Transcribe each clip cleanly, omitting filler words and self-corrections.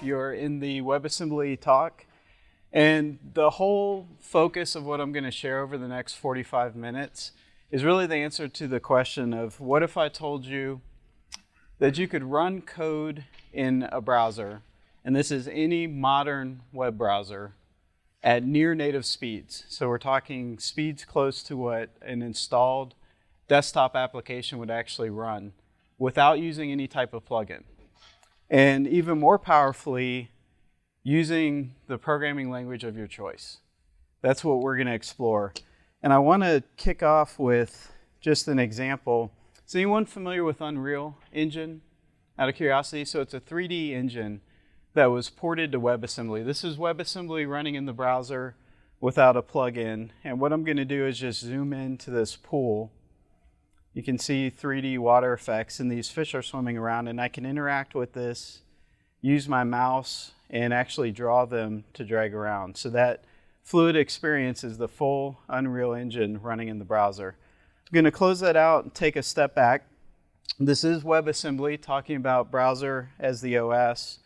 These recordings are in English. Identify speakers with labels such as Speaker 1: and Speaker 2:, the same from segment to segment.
Speaker 1: You're in the WebAssembly talk. And the whole focus of what I'm going to share over the next 45 minutes is really the answer to the question of what if I told you that you could run code in a browser, and this is any modern web browser, at near native speeds. So we're talking speeds close to what an installed desktop application would actually run without using any type of plugin. And even more powerfully, using the programming language of your choice. That's what we're going to explore. And I want to kick off with just an example. Is anyone familiar with Unreal Engine, out of curiosity? So it's a 3D engine that was ported to WebAssembly. This is WebAssembly running in the browser without a plugin. And what I'm going to do is just zoom into this pool. You can see 3D water effects, and these fish are swimming around, and I can interact with this, use my mouse, and actually draw them to drag around. So that fluid experience is the full Unreal Engine running in the browser. I'm going to close that out and take a step back. This is WebAssembly, talking about browser as the OS.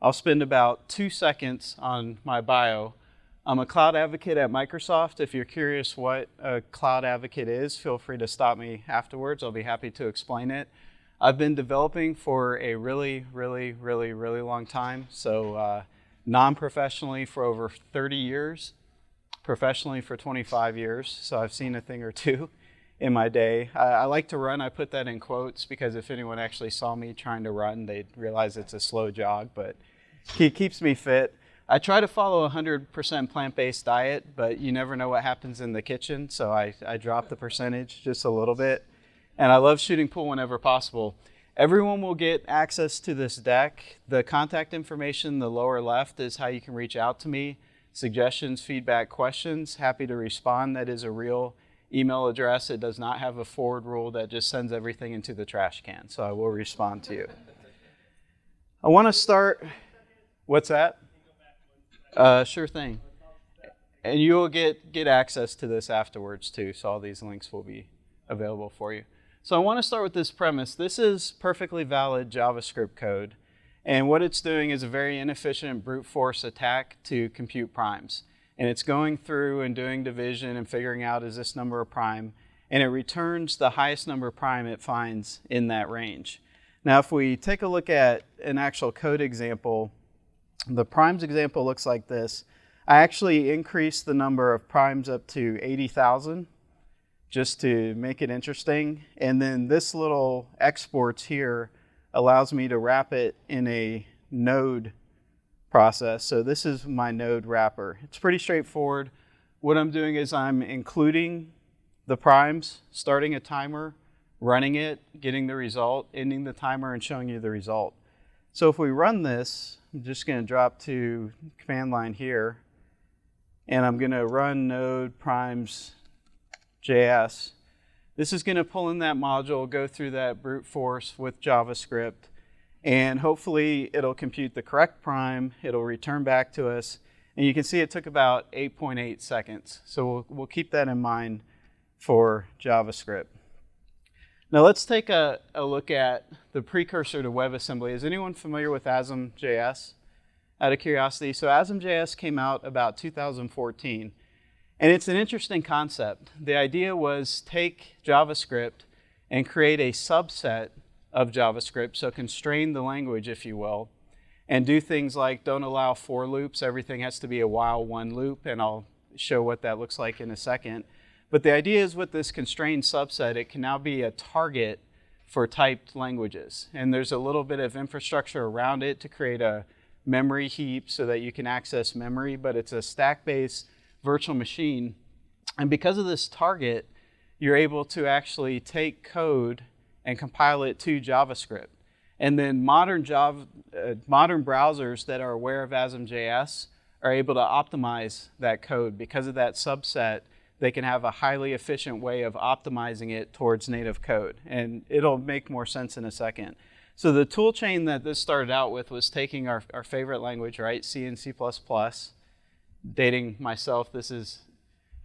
Speaker 1: I'll spend about 2 seconds on my bio. I'm a cloud advocate at Microsoft. If you're curious what a cloud advocate is, feel free to stop me afterwards. I'll be happy to explain it. I've been developing for a really long time. So non-professionally for over 30 years, professionally for 25 years. So I've seen a thing or two in my day. I like to run. I put that in quotes because if anyone actually saw me trying to run, they'd realize it's a slow jog, but it keeps me fit. I try to follow a 100% plant-based diet, but you never know what happens in the kitchen, so I drop the percentage just a little bit. And I love shooting pool whenever possible. Everyone will get access to this deck. The contact information in the lower left is how you can reach out to me. Suggestions, feedback, questions, happy to respond. That is a real email address. It does not have a forward rule that just sends everything into the trash can, so I will respond to you. I want to start, what's that? Sure thing. And you will get access to this afterwards too, so all these links will be available for you. So I want to start with this premise. This is perfectly valid JavaScript code, and what it's doing is a very inefficient brute force attack to compute primes. And it's going through and doing division and figuring out is this number a prime, and it returns the highest number prime it finds in that range. Now if we take a look at an actual code example, the primes example looks like this. I actually increased the number of primes up to 80,000 just to make it interesting. And then this little exports here allows me to wrap it in a node process. So this is my node wrapper. It's pretty straightforward. What I'm doing is I'm including the primes, starting a timer, running it, getting the result, ending the timer, and showing you the result. So if we run this, I'm just going to drop to command line here, and I'm going to run node primes.js. This is going to pull in that module, go through that brute force with JavaScript, and hopefully it'll compute the correct prime. It'll return back to us, and you can see it took about 8.8 seconds. So we'll keep that in mind for JavaScript. Now let's take a look at the precursor to WebAssembly. Is anyone familiar with Asm.js? Out of curiosity, so Asm.js came out about 2014, and it's an interesting concept. The idea was take JavaScript and create a subset of JavaScript, so constrain the language, if you will, and do things like don't allow for loops. Everything has to be a while one loop, and I'll show what that looks like in a second. But the idea is with this constrained subset, it can now be a target for typed languages. And there's a little bit of infrastructure around it to create a memory heap so that you can access memory, but it's a stack-based virtual machine. And because of this target, you're able to actually take code and compile it to JavaScript. And then modern browsers that are aware of Asm.js are able to optimize that code. Because of that subset, they can have a highly efficient way of optimizing it towards native code. And it'll make more sense in a second. So the tool chain that this started out with was taking our favorite language, right? C and C++. Dating myself, this is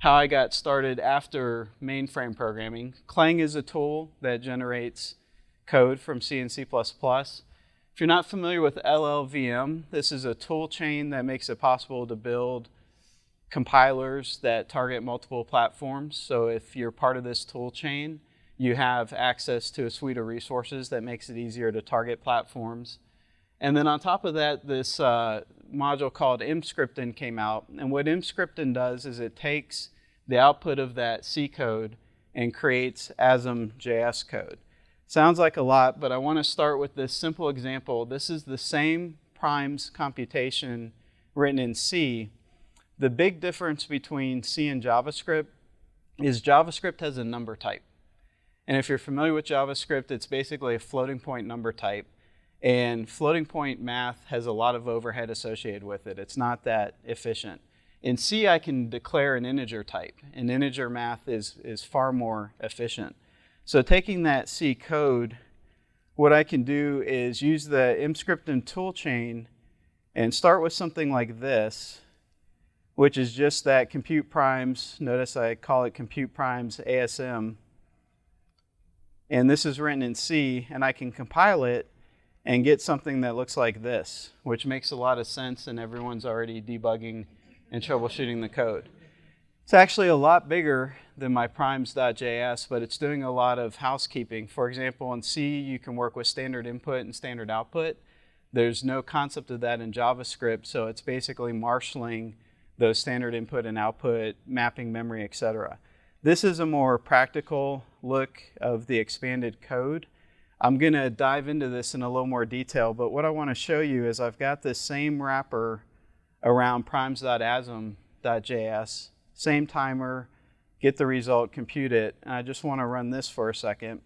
Speaker 1: how I got started after mainframe programming. Clang is a tool that generates code from C and C++. If you're not familiar with LLVM, this is a tool chain that makes it possible to build compilers that target multiple platforms. So if you're part of this tool chain, you have access to a suite of resources that makes it easier to target platforms. And then on top of that, this module called mscripten came out. And what mscripten does is it takes the output of that C code and creates ASM.js code. Sounds like a lot, but I want to start with this simple example. This is the same primes computation written in C. The big difference between C and JavaScript is JavaScript has a number type. And if you're familiar with JavaScript, it's basically a floating point number type. And floating point math has a lot of overhead associated with it. It's not that efficient. In C, I can declare an integer type. And integer math is far more efficient. So taking that C code, what I can do is use the mscripten toolchain and start with something like this, which is just that compute primes. Notice I call it compute primes ASM. And this is written in C, and I can compile it and get something that looks like this, which makes a lot of sense, and everyone's already debugging and troubleshooting the code. It's actually a lot bigger than my primes.js, but it's doing a lot of housekeeping. For example, in C, you can work with standard input and standard output. There's no concept of that in JavaScript, so it's basically marshalling those standard input and output, mapping memory, etc. This is a more practical look of the expanded code. I'm going to dive into this in a little more detail, but what I want to show you is I've got this same wrapper around primes.asm.js, same timer, get the result, compute it, and I just want to run this for a second.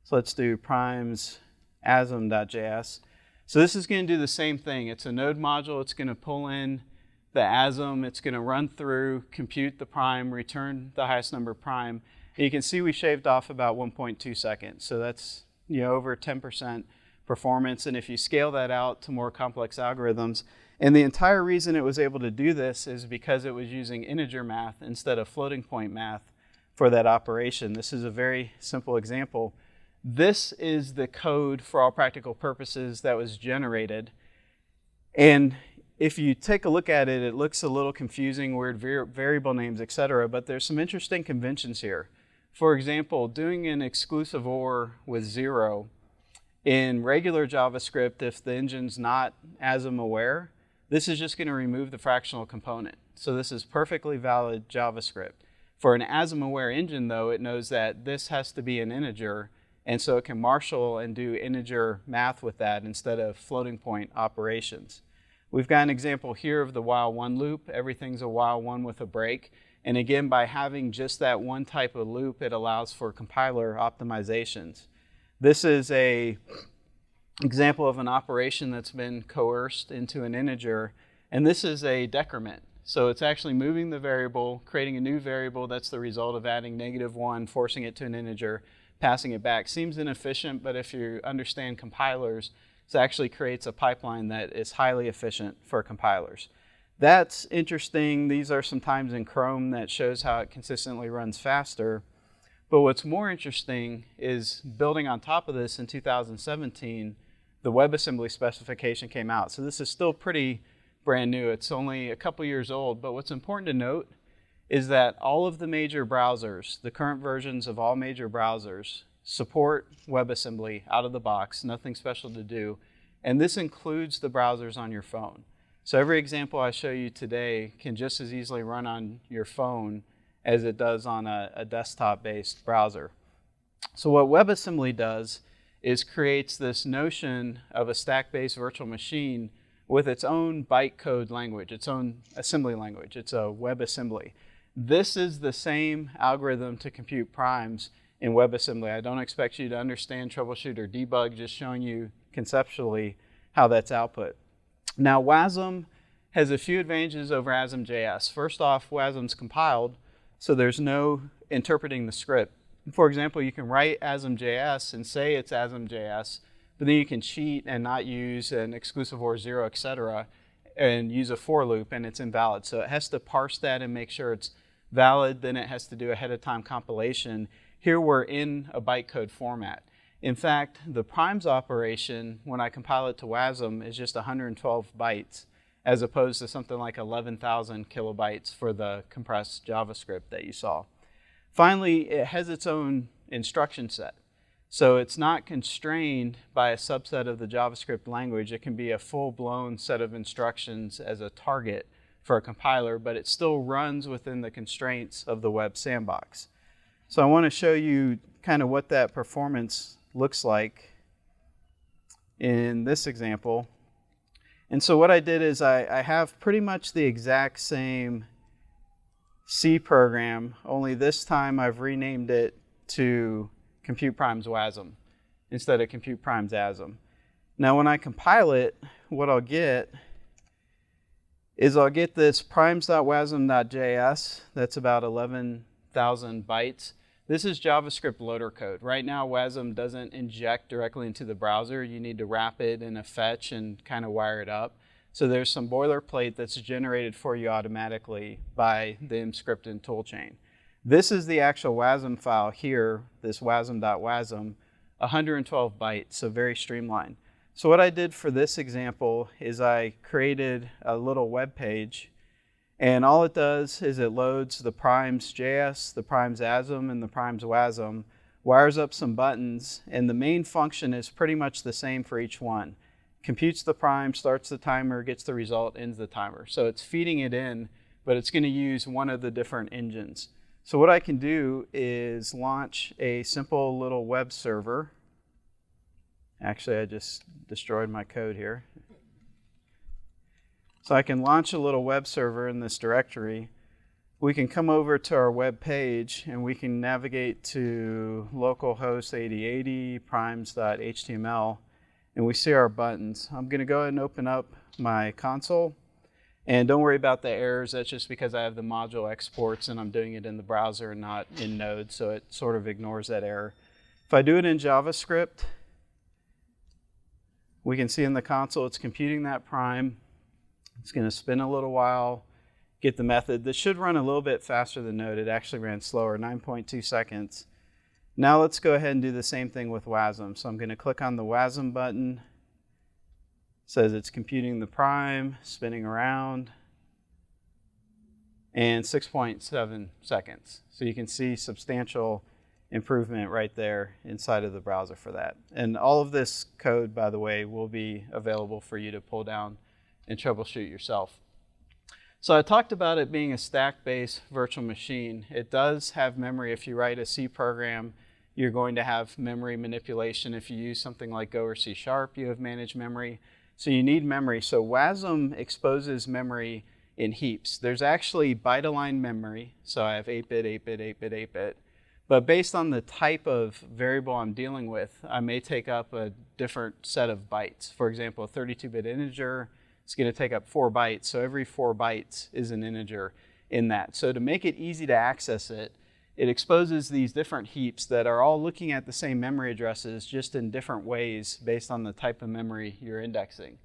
Speaker 1: So let's do primes.asm.js. So this is going to do the same thing. It's a node module. It's going to pull in the ASM. It's going to run through, compute the prime, return the highest number prime. And you can see we shaved off about 1.2 seconds. So that's over 10% performance. And if you scale that out to more complex algorithms, and the entire reason it was able to do this is because it was using integer math instead of floating point math for that operation. This is a very simple example. This is the code for all practical purposes that was generated. And if you take a look at it, it looks a little confusing, weird variable names, etc. But there's some interesting conventions here. For example, doing an exclusive OR with 0 in regular JavaScript, if the engine's not ASM aware, this is just going to remove the fractional component. So this is perfectly valid JavaScript. For an ASM aware engine, though, it knows that this has to be an integer, and so it can marshal and do integer math with that instead of floating point operations. We've got an example here of the while one loop. Everything's a while one with a break. And again, by having just that one type of loop, it allows for compiler optimizations. This is an example of an operation that's been coerced into an integer, and this is a decrement. So it's actually moving the variable, creating a new variable that's the result of adding -1, forcing it to an integer, passing it back. Seems inefficient, but if you understand compilers, this actually creates a pipeline that is highly efficient for compilers. That's interesting. These are some times in Chrome that shows how it consistently runs faster. But what's more interesting is building on top of this in 2017, the WebAssembly specification came out. So this is still pretty brand new. It's only a couple years old. But what's important to note is that all of the major browsers, the current versions of all major browsers, support WebAssembly out of the box, nothing special to do. And this includes the browsers on your phone. So every example I show you today can just as easily run on your phone as it does on a desktop-based browser. So what WebAssembly does is creates this notion of a stack-based virtual machine with its own bytecode language, its own assembly language. It's a WebAssembly. This is the same algorithm to compute primes in WebAssembly. I don't expect you to understand, troubleshoot, or debug, just showing you conceptually how that's output. Now, WASM has a few advantages over ASM.js. First off, WASM's compiled, so there's no interpreting the script. For example, you can write ASM.js and say it's ASM.js, but then you can cheat and not use an exclusive OR 0, etc., and use a for loop, and it's invalid. So it has to parse that and make sure it's valid. Then it has to do ahead of time compilation. Here we're in a bytecode format. In fact, the primes operation, when I compile it to WASM, is just 112 bytes, as opposed to something like 11,000 kilobytes for the compressed JavaScript that you saw. Finally, it has its own instruction set. So it's not constrained by a subset of the JavaScript language. It can be a full-blown set of instructions as a target for a compiler, but it still runs within the constraints of the web sandbox. So I want to show you kind of what that performance looks like in this example. And so what I did is I have pretty much the exact same C program, only this time I've renamed it to compute primes WASM instead of compute primes ASM. Now when I compile it, what I'll get is I'll get this primes.wasm.js. That's about 11,000 bytes. This is JavaScript loader code. Right now, WASM doesn't inject directly into the browser. You need to wrap it in a fetch and kind of wire it up. So there's some boilerplate that's generated for you automatically by the mscript toolchain. This is the actual WASM file here, this wasm.wasm, 112 bytes, so very streamlined. So what I did for this example is I created a little web page, and all it does is it loads the primes.js, the primes.asm, and the primes.wasm, wires up some buttons, and the main function is pretty much the same for each one. Computes the prime, starts the timer, gets the result, ends the timer. So it's feeding it in, but it's going to use one of the different engines. So what I can do is launch a simple little web server. Actually, I just destroyed my code here. So I can launch a little web server in this directory. We can come over to our web page and we can navigate to localhost 8080 primes.html, and we see our buttons. I'm going to go ahead and open up my console. And don't worry about the errors. That's just because I have the module exports and I'm doing it in the browser and not in Node, so it sort of ignores that error. If I do it in JavaScript, we can see in the console it's computing that prime. It's going to spin a little while, get the method. This should run a little bit faster than Node. It actually ran slower, 9.2 seconds. Now let's go ahead and do the same thing with WASM. So I'm going to click on the WASM button. It says it's computing the prime, spinning around, and 6.7 seconds. So you can see substantial improvement right there inside of the browser for that. And all of this code, by the way, will be available for you to pull down and troubleshoot yourself. So I talked about it being a stack-based virtual machine. It does have memory. If you write a C program, you're going to have memory manipulation. If you use something like Go or C#, you have managed memory. So you need memory. So WASM exposes memory in heaps. There's actually byte-aligned memory. So I have 8-bit, 8-bit, 8-bit, 8-bit. But based on the type of variable I'm dealing with, I may take up a different set of bytes. For example, a 32-bit integer, it's going to take up 4 bytes. So every 4 bytes is an integer in that. So to make it easy to access it, it exposes these different heaps that are all looking at the same memory addresses, just in different ways based on the type of memory you're indexing.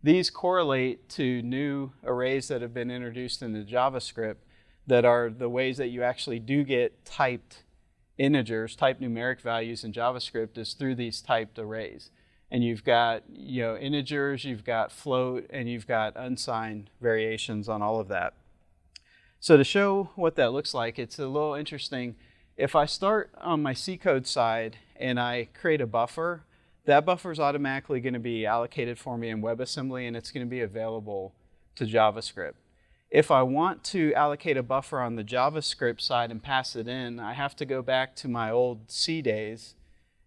Speaker 1: These correlate to new arrays that have been introduced into JavaScript that are the ways that you actually do get typed integers, typed numeric values in JavaScript is through these typed arrays. And you've got integers, you've got float, and you've got unsigned variations on all of that. So to show what that looks like, it's a little interesting. If I start on my C code side and I create a buffer, that buffer is automatically going to be allocated for me in WebAssembly, and it's going to be available to JavaScript. If I want to allocate a buffer on the JavaScript side and pass it in, I have to go back to my old C days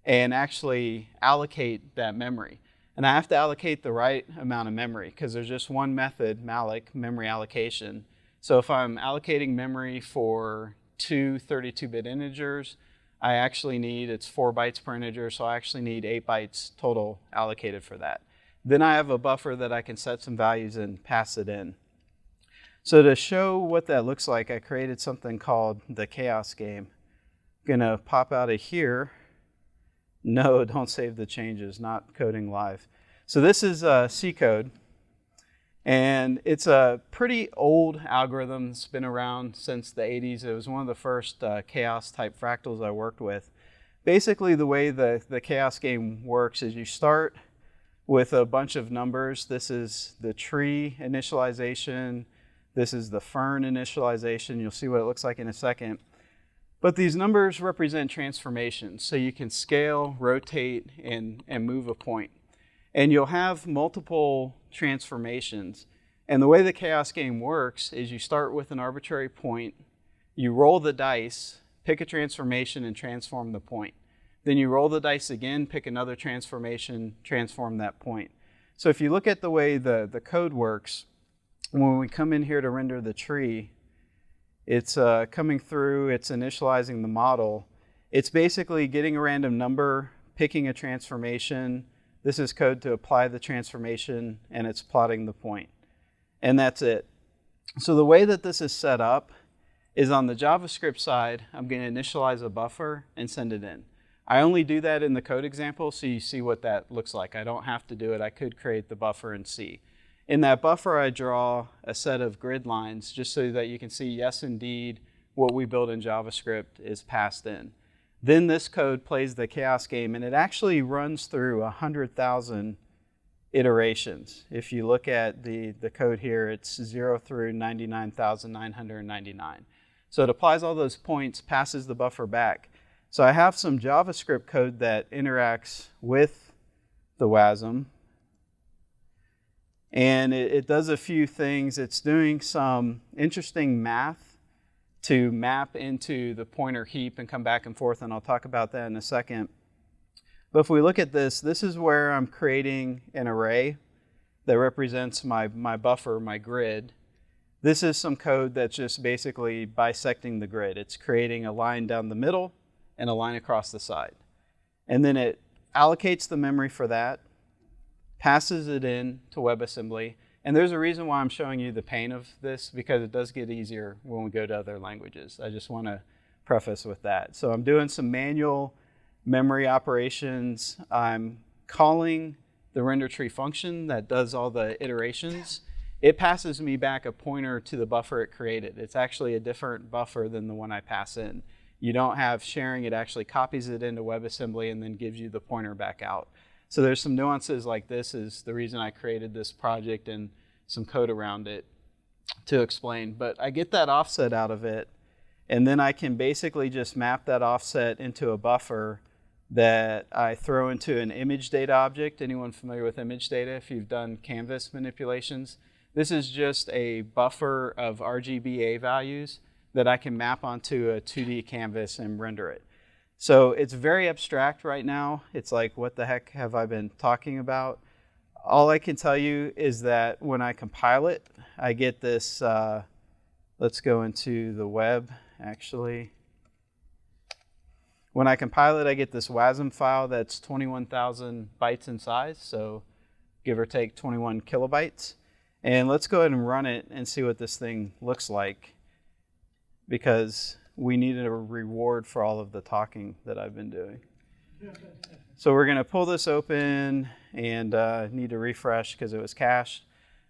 Speaker 1: and actually allocate that memory. And I have to allocate the right amount of memory because there's just one method, malloc, memory allocation. So if I'm allocating memory for 2 32-bit integers, I actually need, it's 4 bytes per integer, so I actually need 8 bytes total allocated for that. Then I have a buffer that I can set some values and pass it in. So to show what that looks like, I created something called the chaos game. I'm gonna pop out of here. No, don't save the changes, not coding live. So this is C code. And it's a pretty old algorithm. It's been around since the 80s. It was one of the first chaos type fractals I worked with. basically the way the chaos game works is you start with a bunch of numbers. This is the tree initialization. This is the fern initialization. You'll see what it looks like in a second. But these numbers represent transformations. So you can scale, rotate, and move a point. And you'll have multiple transformations. And the way the chaos game works is you start with an arbitrary point, you roll the dice, pick a transformation, and transform the point. Then you roll the dice again, pick another transformation, transform that point. So if you look at the way the code works, when we come in here to render the tree, it's coming through, it's initializing the model. It's basically getting a random number, picking a transformation. This is code to apply the transformation, and it's plotting the point. And that's it. So the way that this is set up is on the JavaScript side, I'm going to initialize a buffer and send it in. I only do that in the code example so you see what that looks like. I don't have to do it. I could create the buffer and see. In that buffer, I draw a set of grid lines just so that you can see, yes, indeed, what we build in JavaScript is passed in. Then this code plays the chaos game, and it actually runs through 100,000 iterations. If you look at the code here, it's 0 through 99,999. So it applies all those points, passes the buffer back. So I have some JavaScript code that interacts with the WASM. And it does a few things. It's doing some interesting math to map into the pointer heap and come back and forth, and I'll talk about that in a second. But if we look at this, this is where I'm creating an array that represents my buffer, my grid. This is some code that's just basically bisecting the grid. It's creating a line down the middle and a line across the side. And then it allocates the memory for that, passes it in to WebAssembly. And there's a reason why I'm showing you the pain of this, because it does get easier when we go to other languages. I just want to preface with that. So I'm doing some manual memory operations. I'm calling the render tree function that does all the iterations. It passes me back a pointer to the buffer it created. It's actually a different buffer than the one I pass in. You don't have sharing. It actually copies it into WebAssembly and then gives you the pointer back out. So there's some nuances like this is the reason I created this project and some code around it to explain. But I get that offset out of it, and then I can basically just map that offset into a buffer that I throw into an image data object. Anyone familiar with image data if you've done canvas manipulations? This is just a buffer of RGBA values that I can map onto a 2D canvas and render it. So it's very abstract right now. It's like, what the heck have I been talking about? All I can tell you is that when I compile it, I get this, let's go into the web, actually. When I compile it, I get this WASM file that's 21,000 bytes in size, so give or take 21 kilobytes. And let's go ahead and run it and see what this thing looks like, because we needed a reward for all of the talking that I've been doing. So we're going to pull this open and need to refresh because it was cached.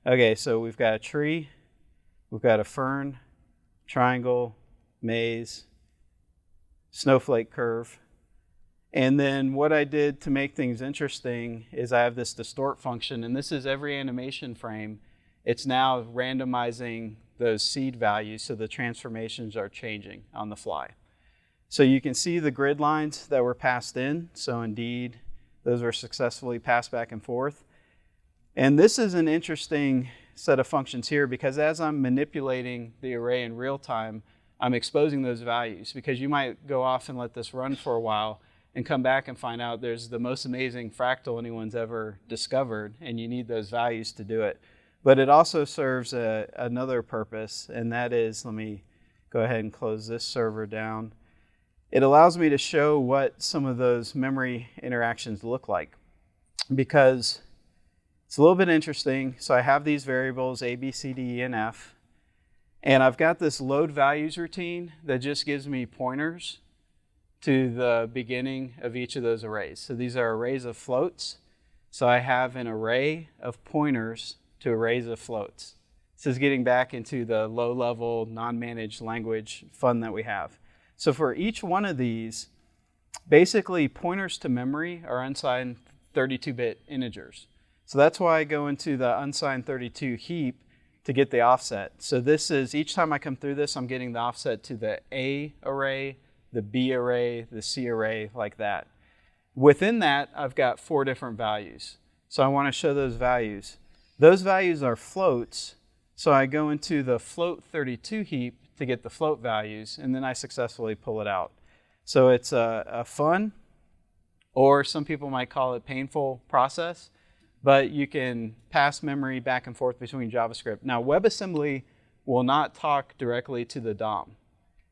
Speaker 1: Okay, so we've got a tree, we've got a fern, triangle, maze, snowflake curve. And then what I did to make things interesting is I have this distort function, and this is every animation frame. It's now randomizing those seed values so the transformations are changing on the fly. So you can see the grid lines that were passed in. So indeed, those were successfully passed back and forth. And this is an interesting set of functions here, because as I'm manipulating the array in real time, I'm exposing those values, because you might go off and let this run for a while and come back and find out there's the most amazing fractal anyone's ever discovered, and you need those values to do it. But it also serves another purpose, and that is, let me go ahead and close this server down. It allows me to show what some of those memory interactions look like, because it's a little bit interesting. So I have these variables A, B, C, D, E, and F, and I've got this load values routine that just gives me pointers to the beginning of each of those arrays. So these are arrays of floats. So I have an array of pointers to arrays of floats. This is getting back into the low-level, non-managed language fun that we have. So for each one of these, basically pointers to memory are unsigned 32-bit integers. So that's why I go into the unsigned 32 heap to get the offset. So this is, each time I come through this, I'm getting the offset to the A array, the B array, the C array, like that. Within that, I've got 4 different values. So I want to show those values. Those values are floats, so I go into the float 32 heap to get the float values, and then I successfully pull it out. So it's a fun, or some people might call it painful process, but you can pass memory back and forth between JavaScript. Now, WebAssembly will not talk directly to the DOM.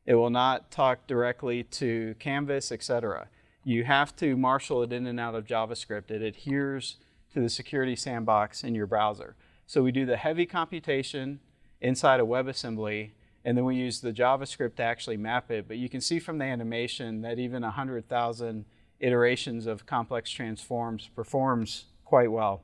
Speaker 1: It will not talk directly to Canvas, etc. You have to marshal it in and out of JavaScript. It adheres to the security sandbox in your browser. So we do the heavy computation inside of WebAssembly, and then we use the JavaScript to actually map it. But you can see from the animation that even 100,000 iterations of complex transforms performs quite well.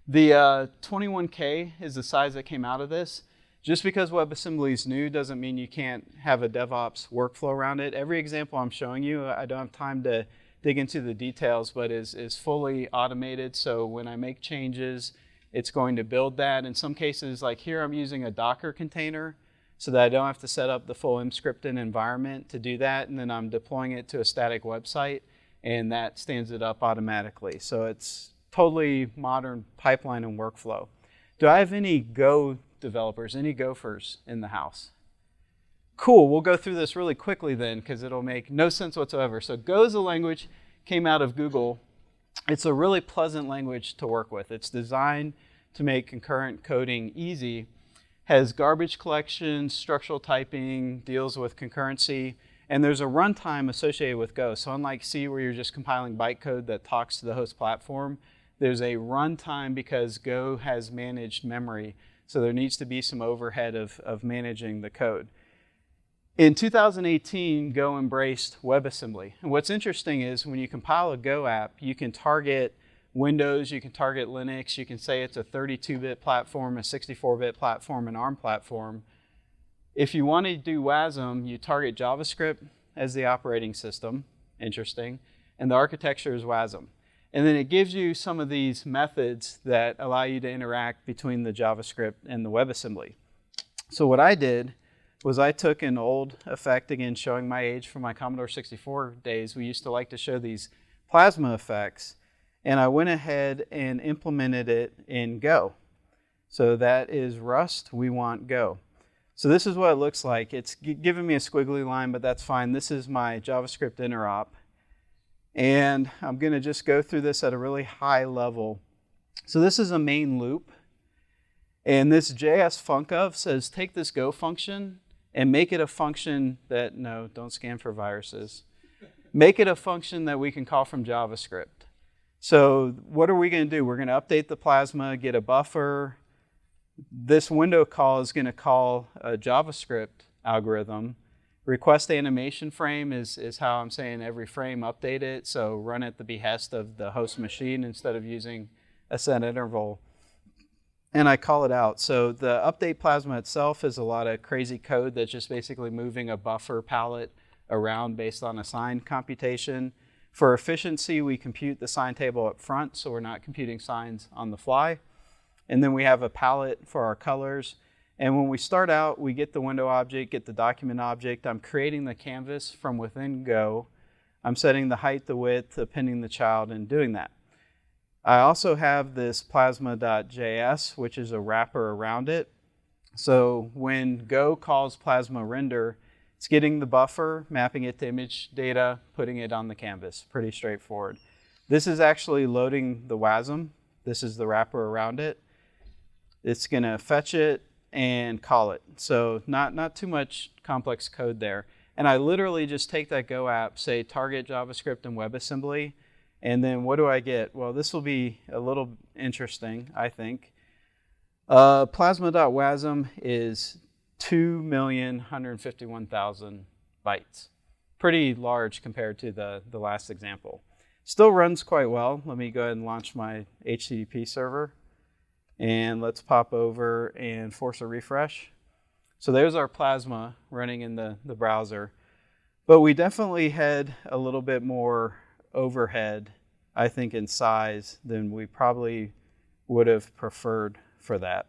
Speaker 1: The 21K is the size that came out of this. Just because WebAssembly is new doesn't mean you can't have a DevOps workflow around it. Every example I'm showing you, I don't have time to dig into the details, but is fully automated. So when I make changes, it's going to build that. In some cases, like here, I'm using a Docker container so that I don't have to set up the full mscripted environment to do that. And then I'm deploying it to a static website, and that stands it up automatically. So it's totally modern pipeline and workflow. Do I have any Go developers, any Gophers in the house? Cool, we'll go through this really quickly then because it'll make no sense whatsoever. So Go is a language, came out of Google. It's a really pleasant language to work with. It's designed to make concurrent coding easy, has garbage collection, structural typing, deals with concurrency, and there's a runtime associated with Go. So unlike C, where you're just compiling bytecode that talks to the host platform, there's a runtime because Go has managed memory. So there needs to be some overhead of managing the code. In 2018, Go embraced WebAssembly. And what's interesting is when you compile a Go app, you can target Windows, you can target Linux, you can say it's a 32-bit platform, a 64-bit platform, an ARM platform. If you want to do WASM, you target JavaScript as the operating system, interesting, and the architecture is WASM. And then it gives you some of these methods that allow you to interact between the JavaScript and the WebAssembly. So what I did was I took an old effect, again showing my age from my Commodore 64 days. We used to like to show these plasma effects, and I went ahead and implemented it in Go. So that is Rust, we want Go. So this is what it looks like. It's giving me a squiggly line, but that's fine. This is my JavaScript interop. And I'm going to just go through this at a really high level. So this is a main loop. And this JS func says take this Go function and make it a function that, no, don't scan for viruses. Make it a function that we can call from JavaScript. So what are we going to do? We're going to update the plasma, get a buffer. This window call is going to call a JavaScript algorithm. Request animation frame is how I'm saying every frame update it. So run at the behest of the host machine instead of using a set interval. And I call it out. So the update plasma itself is a lot of crazy code that's just basically moving a buffer palette around based on a sign computation. For efficiency, we compute the sign table up front, so we're not computing signs on the fly. And then we have a palette for our colors. And when we start out, we get the window object, get the document object. I'm creating the canvas from within Go. I'm setting the height, the width, appending the child, and doing that. I also have this plasma.js, which is a wrapper around it. So when Go calls plasma render, it's getting the buffer, mapping it to image data, putting it on the canvas. Pretty straightforward. This is actually loading the WASM. This is the wrapper around it. It's going to fetch it and call it. So not too much complex code there. And I literally just take that Go app, say target JavaScript and WebAssembly, and then what do I get? Well, this will be a little interesting, I think. Plasma.wasm is 2,151,000 bytes. Pretty large compared to the last example. Still runs quite well. Let me go ahead and launch my HTTP server. And let's pop over and force a refresh. So there's our plasma running in the browser. But we definitely had a little bit more overhead, I think, in size than we probably would have preferred for that.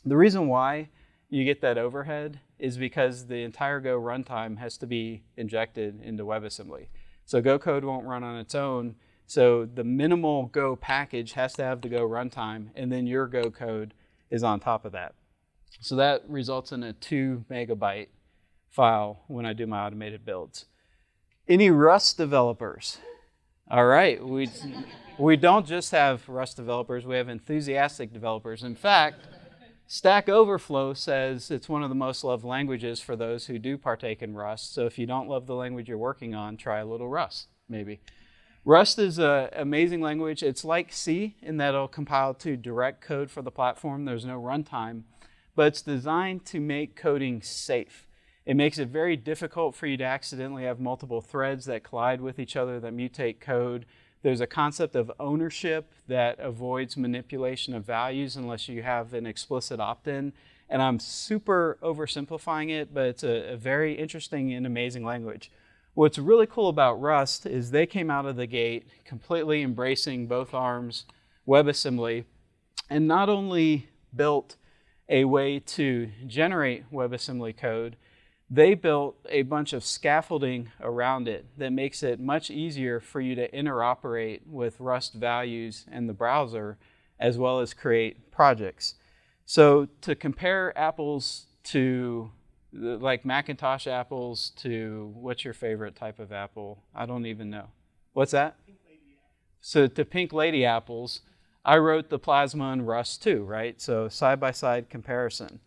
Speaker 1: The reason why you get that overhead is because the entire Go runtime has to be injected into WebAssembly. So Go code won't run on its own. So the minimal Go package has to have the Go runtime, and then your Go code is on top of that. So that results in a 2 megabyte file when I do my automated builds. Any Rust developers? All right, we don't just have Rust developers, we have enthusiastic developers. In fact, Stack Overflow says it's one of the most loved languages for those who do partake in Rust. So if you don't love the language you're working on, try a little Rust, maybe. Rust is an amazing language. It's like C in that it'll compile to direct code for the platform. There's no runtime, but it's designed to make coding safe. It makes it very difficult for you to accidentally have multiple threads that collide with each other, that mutate code. There's a concept of ownership that avoids manipulation of values unless you have an explicit opt-in. And I'm super oversimplifying it, but it's a very interesting and amazing language. What's really cool about Rust is they came out of the gate completely embracing both arms WebAssembly, and not only built a way to generate WebAssembly code, they built a bunch of scaffolding around it that makes it much easier for you to interoperate with Rust values and the browser, as well as create projects. So to compare apples to, like Macintosh apples to, what's your favorite type of apple? I don't even know. What's that? Pink Lady. So to Pink Lady apples, I wrote the Plasma in Rust too, right? So side-by-side comparison.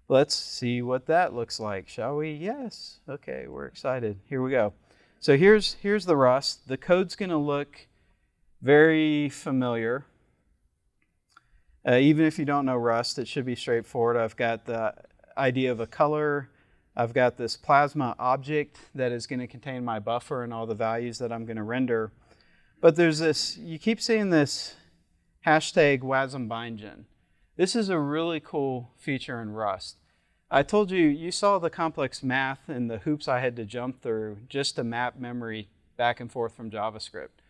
Speaker 1: Let's see what that looks like, shall we? Yes. Okay, we're excited. Here we go. So here's the Rust. The code's going to look very familiar. Even if you don't know Rust, it should be straightforward. I've got the idea of a color. I've got this Plasma object that is going to contain my buffer and all the values that I'm going to render. But there's this, you keep seeing this hashtag WASM-bindgen. This is a really cool feature in Rust. I told you, you saw the complex math and the hoops I had to jump through just to map memory back and forth from JavaScript.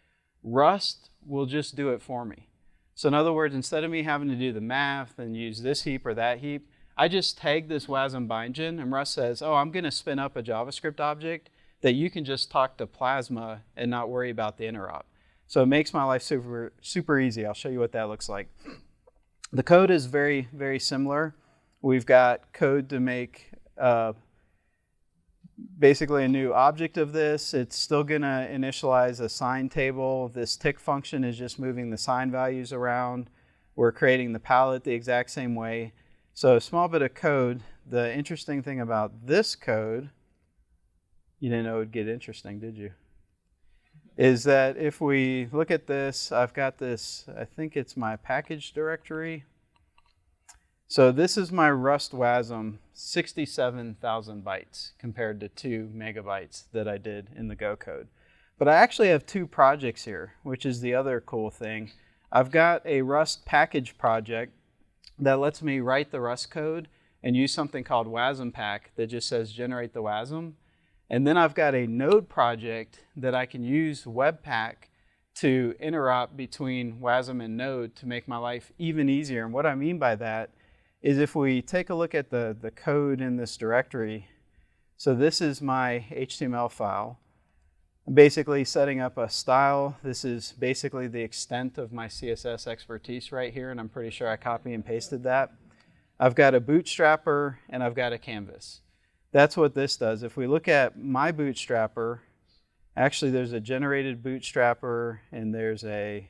Speaker 1: Rust will just do it for me. So in other words, instead of me having to do the math and use this heap or that heap, I just tag this WASM-bindgen, and Rust says, oh, I'm going to spin up a JavaScript object that you can just talk to Plasma and not worry about the interop. So it makes my life super, super easy. I'll show you what that looks like. The code is very, very similar. We've got code to make basically a new object of this. It's still going to initialize a sign table. This tick function is just moving the sign values around. We're creating the palette the exact same way. So a small bit of code. The interesting thing about this code, you didn't know it would get interesting, did you? Is that if we look at this, I've got this, I think it's my package directory. So this is my Rust WASM, 67,000 bytes compared to 2 megabytes that I did in the Go code. But I actually have 2 projects here, which is the other cool thing. I've got a Rust package project that lets me write the Rust code and use something called WASMPack that just says generate the WASM. And then I've got a Node project that I can use Webpack to interop between WASM and Node to make my life even easier. And what I mean by that is if we take a look at the code in this directory, so this is my HTML file. I'm basically setting up a style. This is basically the extent of my CSS expertise right here, and I'm pretty sure I copy and pasted that. I've got a bootstrapper and I've got a canvas. That's what this does. If we look at my bootstrapper, actually there's a generated bootstrapper and there's a,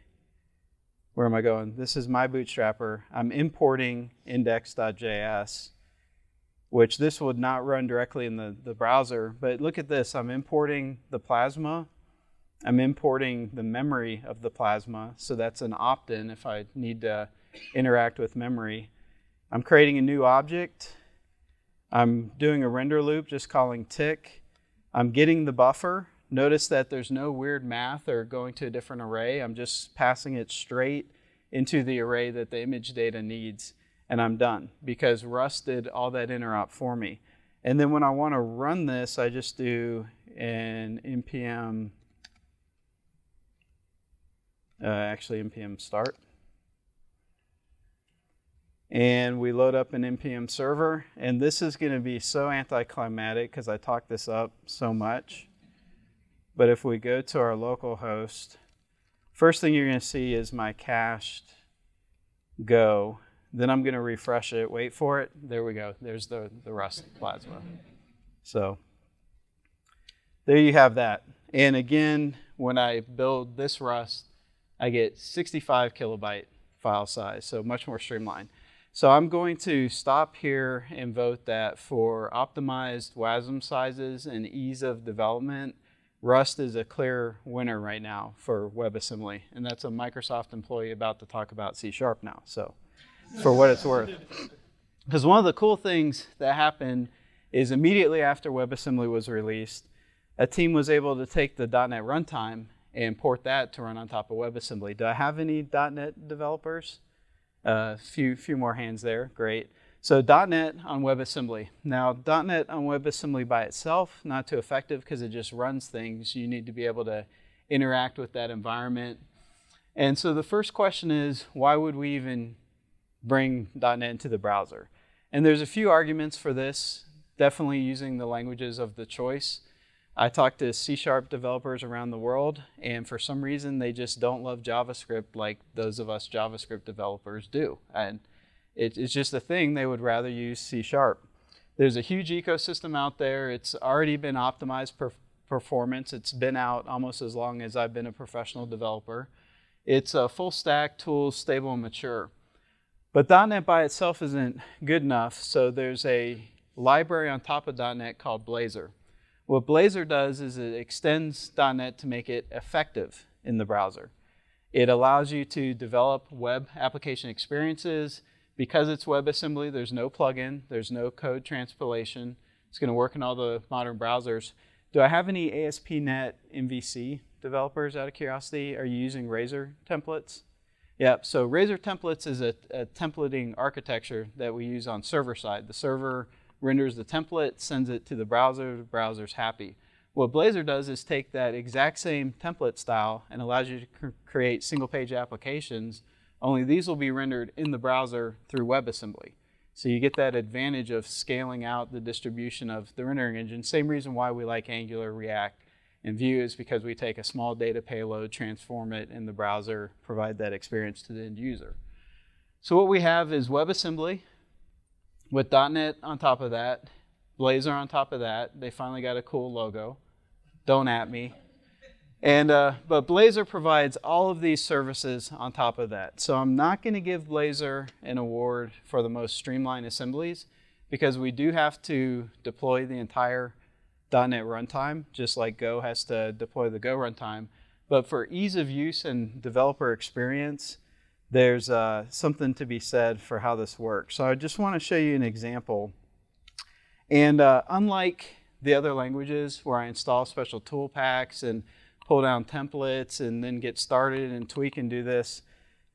Speaker 1: where am I going? This is my bootstrapper. I'm importing index.js, which this would not run directly in the browser. But look at this. I'm importing the Plasma. I'm importing the memory of the Plasma. So that's an opt-in if I need to interact with memory. I'm creating a new object. I'm doing a render loop, just calling tick. I'm getting the buffer. Notice that there's no weird math or going to a different array. I'm just passing it straight into the array that the image data needs, and I'm done because Rust did all that interop for me. And then when I want to run this, I just do an npm, npm start. And we load up an npm server. And this is going to be so anticlimactic because I talked this up so much. But if we go to our local host, first thing you're going to see is my cached Go. Then I'm going to refresh it, wait for it. There we go. There's the Rust plasma. So there you have that. And again, when I build this Rust, I get 65 kilobyte file size, so much more streamlined. So I'm going to stop here and vote that for optimized WASM sizes and ease of development, Rust is a clear winner right now for WebAssembly. And that's a Microsoft employee about to talk about C# now, so for what it's worth. Because one of the cool things that happened is immediately after WebAssembly was released, a team was able to take the .NET runtime and port that to run on top of WebAssembly. Do I have any .NET developers? Few more hands there, great. So .NET on WebAssembly. Now .NET on WebAssembly by itself, not too effective because it just runs things. You need to be able to interact with that environment. And so the first question is, why would we even bring .NET into the browser? And there's a few arguments for this, definitely using the languages of the choice. I talk to C# developers around the world, and for some reason they just don't love JavaScript like those of us JavaScript developers do. And it's just a thing, they would rather use C#. There's a huge ecosystem out there. It's already been optimized performance. It's been out almost as long as I've been a professional developer. It's a full stack, tools, stable, and mature. But .NET by itself isn't good enough, so there's a library on top of .NET called Blazor. What Blazor does is it extends .NET to make it effective in the browser. It allows you to develop web application experiences. Because it's WebAssembly, there's no plugin, there's no code transpilation. It's going to work in all the modern browsers. Do I have any ASP.NET MVC developers out of curiosity? Are you using Razor templates? Yep, so Razor templates is a templating architecture that we use on server side. The server renders the template, sends it to the browser's happy. What Blazor does is take that exact same template style and allows you to create single page applications, only these will be rendered in the browser through WebAssembly. So you get that advantage of scaling out the distribution of the rendering engine. Same reason why we like Angular, React, and Vue is because we take a small data payload, transform it in the browser, provide that experience to the end user. So what we have is WebAssembly with .NET on top of that, Blazor on top of that. They finally got a cool logo. Don't at me. And, but Blazor provides all of these services on top of that. So I'm not going to give Blazor an award for the most streamlined assemblies because we do have to deploy the entire .NET runtime, just like Go has to deploy the Go runtime. But for ease of use and developer experience, there's something to be said for how this works. So I just want to show you an example. And unlike the other languages where I install special tool packs and pull down templates and then get started and tweak and do this.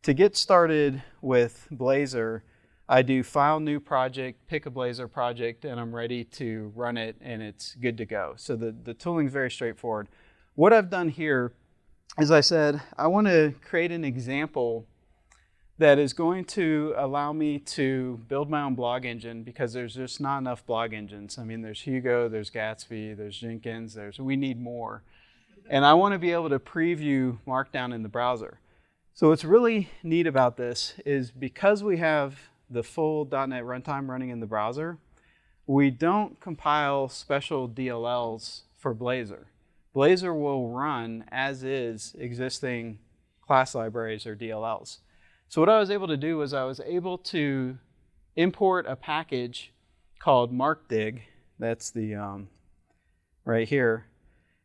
Speaker 1: To get started with Blazor, I do file new project, pick a Blazor project, and I'm ready to run it and it's good to go. So the tooling is very straightforward. What I've done here is I said, I want to create an example that is going to allow me to build my own blog engine because there's just not enough blog engines. I mean, there's Hugo, there's Gatsby, there's Jenkins, we need more. And I want to be able to preview Markdown in the browser. So what's really neat about this is because we have the full .NET runtime running in the browser, we don't compile special DLLs for Blazor. Blazor will run as is existing class libraries or DLLs. So what I was able to do was I was able to import a package called markdig. That's the right here.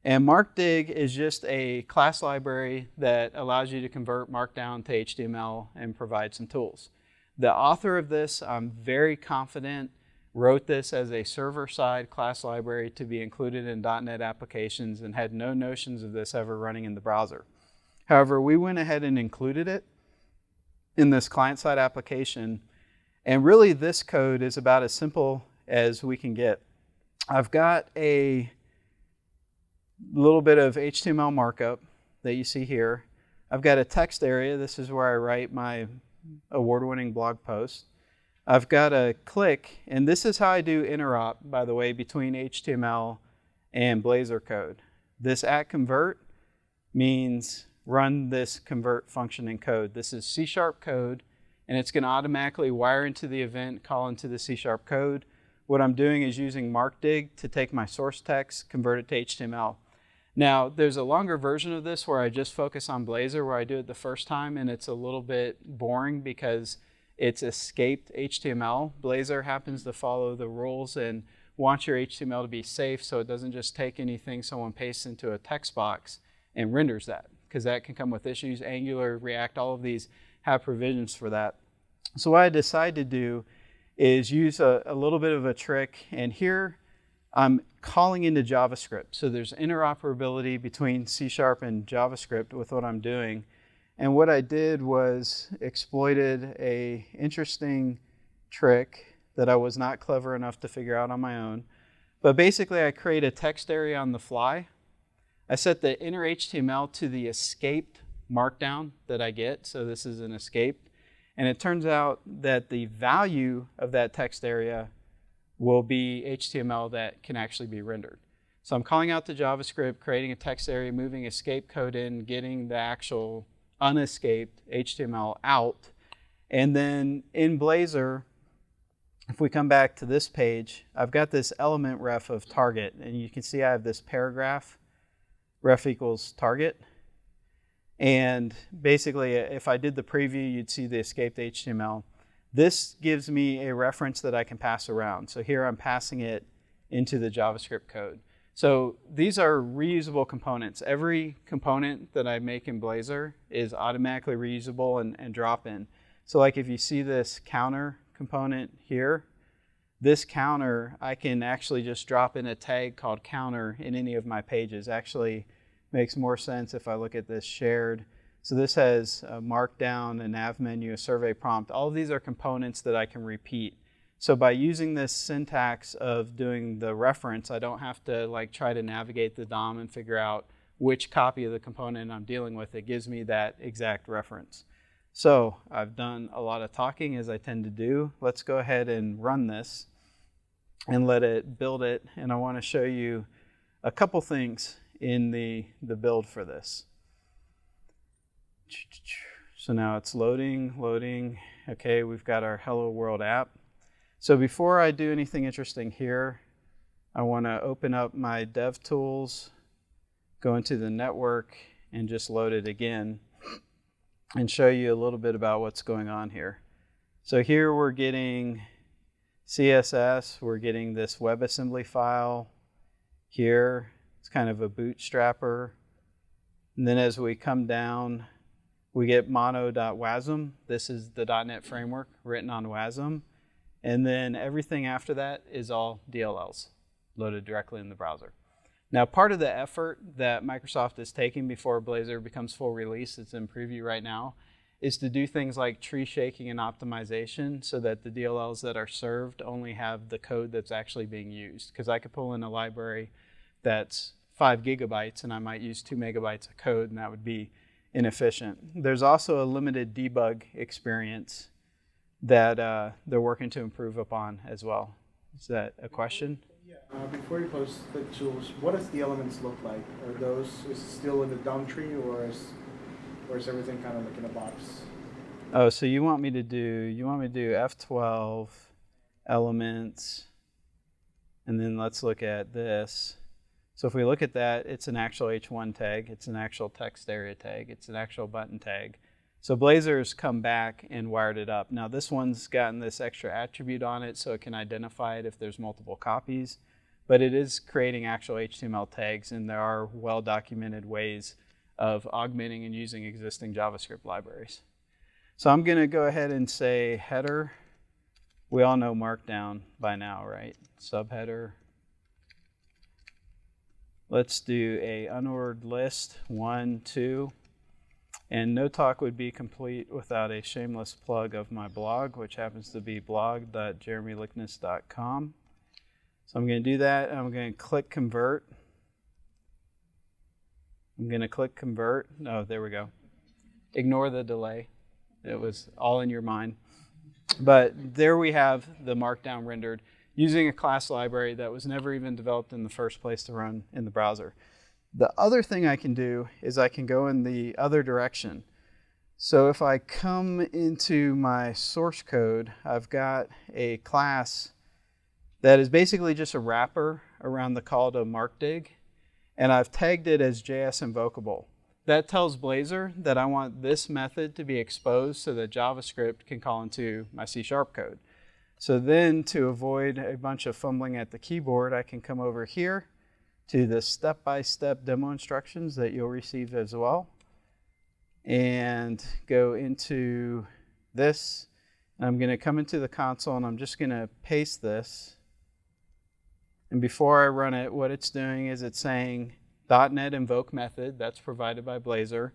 Speaker 1: And markdig is just a class library that allows you to convert Markdown to HTML and provide some tools. The author of this, I'm very confident, wrote this as a server-side class library to be included in .NET applications and had no notions of this ever running in the browser. However, we went ahead and included it in this client-side application. And really, this code is about as simple as we can get. I've got a little bit of HTML markup that you see here. I've got a text area. This is where I write my award-winning blog post. I've got a click, and this is how I do interop, by the way, between HTML and Blazor code. This @convert means run this convert function in code. This is C# code, and it's going to automatically wire into the event, call into the C# code. What I'm doing is using MarkDig to take my source text, convert it to HTML. Now, there's a longer version of this where I just focus on Blazor, where I do it the first time, and it's a little bit boring because it's escaped HTML. Blazor happens to follow the rules and wants your HTML to be safe, so it doesn't just take anything someone pastes into a text box and renders that, because that can come with issues. Angular, React, all of these have provisions for that. So what I decided to do is use a little bit of a trick, and here I'm calling into JavaScript. So there's interoperability between C# and JavaScript with what I'm doing. And what I did was exploited a interesting trick that I was not clever enough to figure out on my own. But basically, I create a text area on the fly. I set the inner HTML to the escaped markdown that I get. So this is an escaped. And it turns out that the value of that text area will be HTML that can actually be rendered. So I'm calling out to JavaScript, creating a text area, moving escape code in, getting the actual unescaped HTML out. And then in Blazor, if we come back to this page, I've got this element ref of target, and you can see I have this paragraph, ref equals target. And basically, if I did the preview, you'd see the escaped HTML. This gives me a reference that I can pass around. So here I'm passing it into the JavaScript code. So these are reusable components. Every component that I make in Blazor is automatically reusable and drop-in. So like if you see this counter component here, this counter, I can actually just drop in a tag called counter in any of my pages. Actually makes more sense if I look at this shared. So this has a markdown, a nav menu, a survey prompt. All of these are components that I can repeat. So by using this syntax of doing the reference, I don't have to like try to navigate the DOM and figure out which copy of the component I'm dealing with. It gives me that exact reference. So I've done a lot of talking, as I tend to do. Let's go ahead and run this and let it build it. And I want to show you a couple things in the build for this. So now it's loading. Okay, we've got our Hello World app. So before I do anything interesting here, I want to open up my DevTools, go into the network, and just load it again and show you a little bit about what's going on here. So here we're getting CSS, we're getting this WebAssembly file here. It's kind of a bootstrapper. And then as we come down, we get mono.wasm. This is the .NET framework written on WASM. And then everything after that is all DLLs loaded directly in the browser. Now, part of the effort that Microsoft is taking before Blazor becomes full release, it's in preview right now, is to do things like tree shaking and optimization so that the DLLs that are served only have the code that's actually being used. Because I could pull in a library that's 5 gigabytes and I might use 2 megabytes of code, and that would be inefficient. There's also a limited debug experience that they're working to improve upon as well. Is that a question?
Speaker 2: Yeah. Before you post the tools, what does the elements look like? Are those is it still in the DOM tree, or is everything kind of like in a box?
Speaker 1: Oh, so you want me to do F12 elements, and then let's look at this. So if we look at that, it's an actual H1 tag, it's an actual text area tag, it's an actual button tag. So Blazor's come back and wired it up. Now this one's gotten this extra attribute on it so it can identify it if there's multiple copies, but it is creating actual HTML tags, and there are well-documented ways of augmenting and using existing JavaScript libraries. So I'm gonna go ahead and say header. We all know Markdown by now, right? Subheader. Let's do a unordered list, 1, 2. And no talk would be complete without a shameless plug of my blog, which happens to be blog.jeremylikness.com. So I'm going to do that, and I'm going to click convert. I'm going to click convert. Oh, there we go. Ignore the delay. It was all in your mind. But there we have the markdown rendered using a class library that was never even developed in the first place to run in the browser. The other thing I can do is I can go in the other direction. So if I come into my source code, I've got a class that is basically just a wrapper around the call to markdig, and I've tagged it as JS invocable. That tells Blazor that I want this method to be exposed so that JavaScript can call into my C# code. So then, to avoid a bunch of fumbling at the keyboard, I can come over here to the step-by-step demo instructions that you'll receive as well, and go into this. And I'm going to come into the console, and I'm just going to paste this. And before I run it, what it's doing is it's saying .NET invoke method, that's provided by Blazor.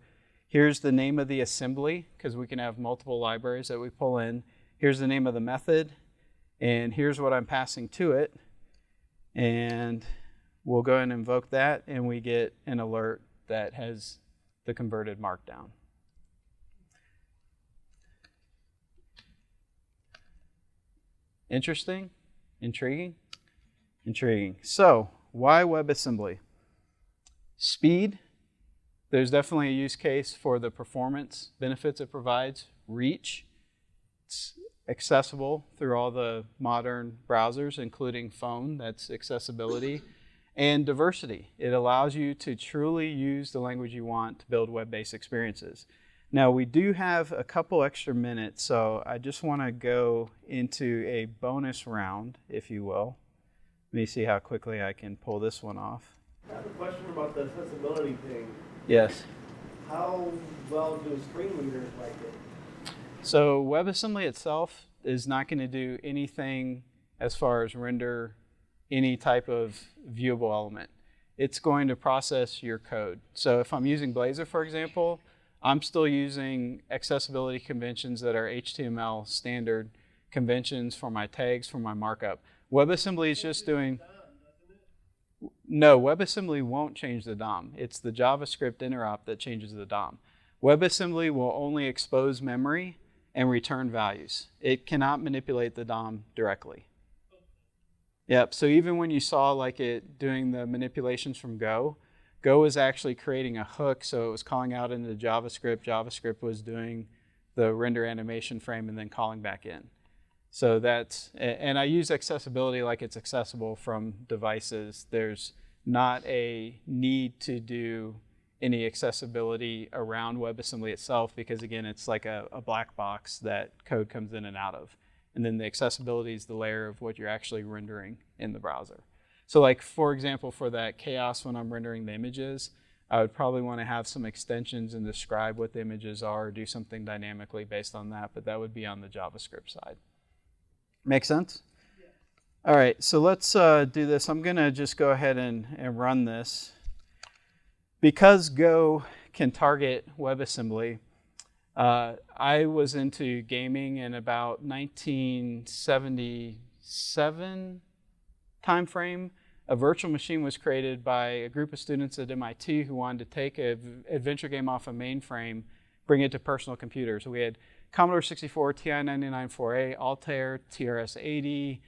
Speaker 1: Here's the name of the assembly, because we can have multiple libraries that we pull in. Here's the name of the method, and here's what I'm passing to it. And we'll go and invoke that, and we get an alert that has the converted markdown. Interesting? Intriguing? Intriguing. So, why WebAssembly? Speed. There's definitely a use case for the performance benefits it provides. Reach. It's accessible through all the modern browsers, including phone. That's accessibility. And diversity. It allows you to truly use the language you want to build web-based experiences. Now, we do have a couple extra minutes, so I just want to go into a bonus round, if you will. Let me see how quickly I can pull this one off.
Speaker 3: I have a question about the accessibility thing.
Speaker 1: Yes.
Speaker 3: How well do screen readers like it?
Speaker 1: So WebAssembly itself is not going to do anything as far as render any type of viewable element. It's going to process your code. So if I'm using Blazor, for example, I'm still using accessibility conventions that are HTML standard conventions for my tags, for my markup. WebAssembly is just doing... No, WebAssembly won't change the DOM. It's the JavaScript interop that changes the DOM. WebAssembly will only expose memory and return values. It cannot manipulate the DOM directly. Yep, so even when you saw like it doing the manipulations from Go, Go was actually creating a hook, so it was calling out into JavaScript. JavaScript was doing the render animation frame and then calling back in. So that's, and I use accessibility like it's accessible from devices. There's not a need to do any accessibility around WebAssembly itself because, again, it's like a black box that code comes in and out of. And then the accessibility is the layer of what you're actually rendering in the browser. So like, for example, for that chaos when I'm rendering the images, I would probably want to have some extensions and describe what the images are, or do something dynamically based on that, but that would be on the JavaScript side. Make sense? Yeah. All right, so let's do this. I'm going to just go ahead and run this. Because Go can target WebAssembly, I was into gaming in about 1977 timeframe. A virtual machine was created by a group of students at MIT who wanted to take an adventure game off a mainframe, bring it to personal computers. We had Commodore 64, TI-99 4A, Altair, TRS-80,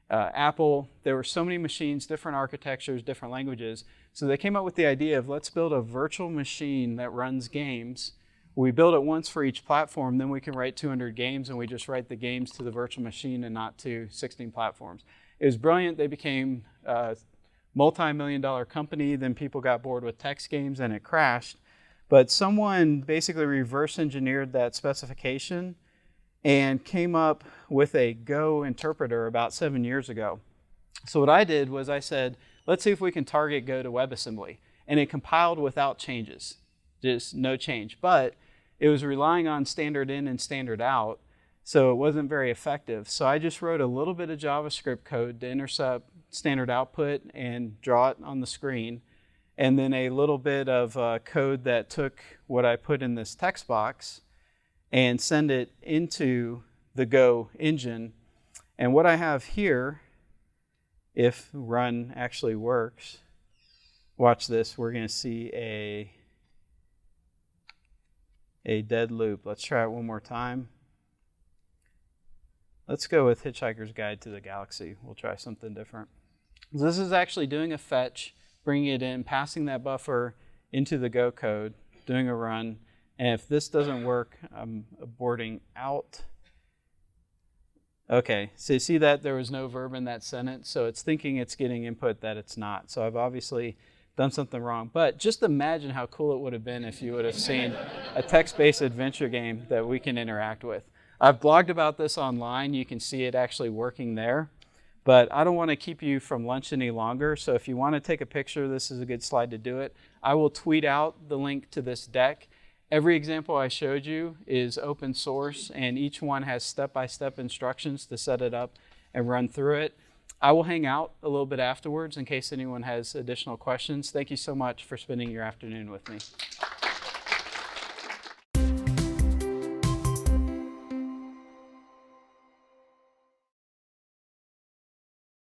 Speaker 1: Apple. There were so many machines, different architectures, different languages. So they came up with the idea of let's build a virtual machine that runs games. We build it once for each platform, then we can write 200 games, and we just write the games to the virtual machine and not to 16 platforms. It was brilliant. They became a multi-million-dollar company. Then people got bored with text games, and it crashed. But someone basically reverse engineered that specification and came up with a Go interpreter about 7 years ago. So what I did was I said, let's see if we can target Go to WebAssembly. And it compiled without changes, just no change. But it was relying on standard in and standard out, so it wasn't very effective. So I just wrote a little bit of JavaScript code to intercept standard output and draw it on the screen. And then a little bit of code that took what I put in this text box and send it into the Go engine. And what I have here, if run actually works, watch this, we're going to see a a dead loop. Let's try it one more time. Let's go with Hitchhiker's Guide to the Galaxy. We'll try something different. This is actually doing a fetch, bringing it in, passing that buffer into the Go code, doing a run. And if this doesn't work, I'm aborting out. Okay, so you see that there was no verb in that sentence, so it's thinking it's getting input that it's not. So I've obviously done something wrong. But just imagine how cool it would have been if you would have seen a text-based adventure game that we can interact with. I've blogged about this online. You can see it actually working there. But I don't want to keep you from lunch any longer, so if you want to take a picture, this is a good slide to do it. I will tweet out the link to this deck. Every example I showed you is open source, and each one has step-by-step instructions to set it up and run through it. I will hang out a little bit afterwards in case anyone has additional questions. Thank you so much for spending your afternoon with me.